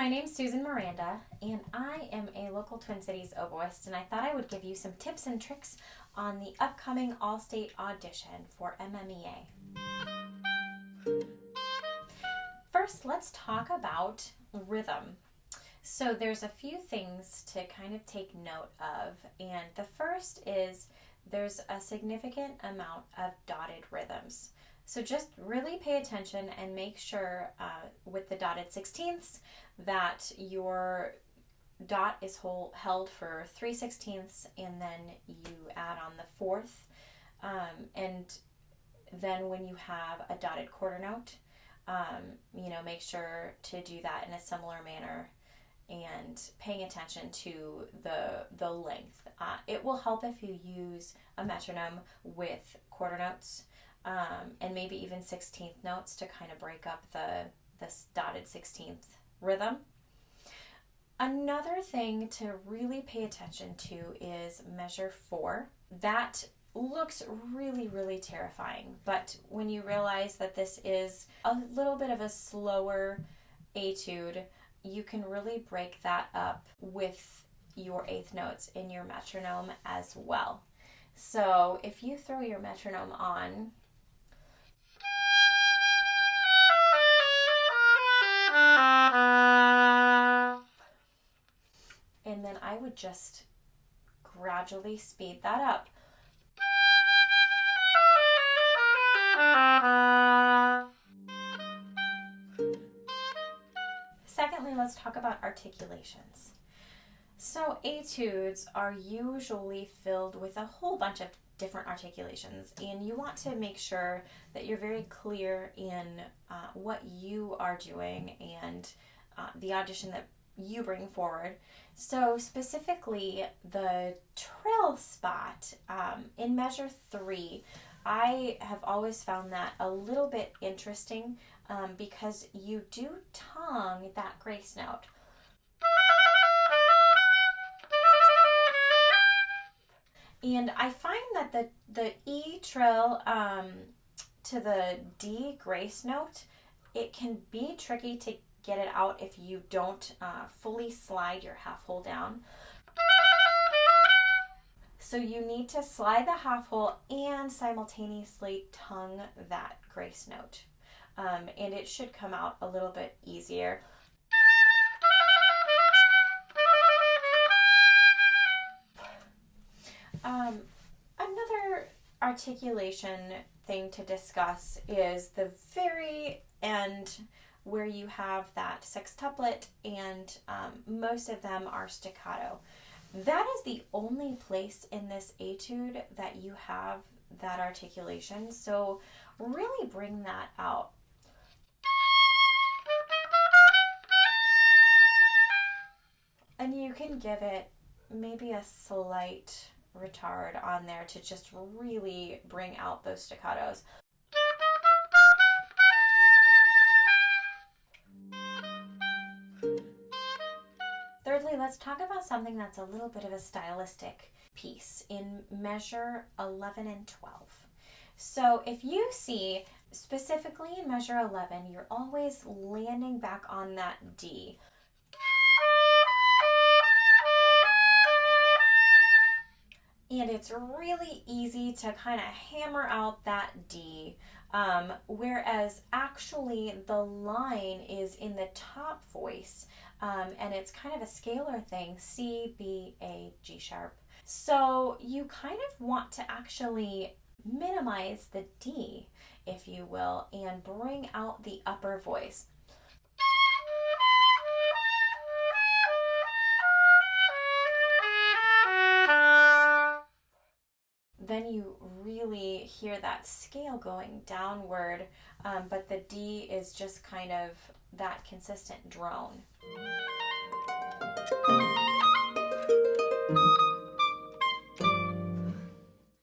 my name's Susan Miranda, and I am a local Twin Cities oboist, and I thought I would give you some tips and tricks on the upcoming All-State audition for MMEA. First, let's talk about rhythm. So there's a few things to kind of take note of, and the first is there's a significant amount of dotted rhythms. So just really pay attention and make sure with the dotted 16ths that your dot is held for 3/16, and then you add on the fourth. And then when you have a dotted quarter note, make sure to do that in a similar manner and paying attention to the length. It will help if you use a metronome with quarter notes. And maybe even 16th notes to kind of break up the dotted 16th rhythm. Another thing to really pay attention to is measure 4. That looks really, really terrifying, but when you realize that this is a little bit of a slower etude, you can really break that up with your 8th notes in your metronome as well. So if you throw your metronome on, and then I would just gradually speed that up. Secondly, let's talk about articulations. So etudes are usually filled with a whole bunch of different articulations, and you want to make sure that you're very clear in what you are doing and the audition that you bring forward. So specifically the trill spot in measure 3, I have always found that a little bit interesting because you do tongue that grace note. And I find that the E trill to the D grace note, it can be tricky to get it out if you don't fully slide your half hole down. So you need to slide the half hole and simultaneously tongue that grace note. And it should come out a little bit easier. Another articulation thing to discuss is the very end where you have that sextuplet, and most of them are staccato. That is the only place in this etude that you have that articulation, so really bring that out. And you can give it maybe a slight retard on there to just really bring out those staccatos. Thirdly, let's talk about something that's a little bit of a stylistic piece in measure 11 and 12. So if you see specifically in measure 11, you're always landing back on that D. And it's really easy to kind of hammer out that D, whereas actually the line is in the top voice, and it's kind of a scalar thing, C, B, A, G sharp. So you kind of want to actually minimize the D, if you will, and bring out the upper voice. Then you really hear that scale going downward, but the D is just kind of that consistent drone.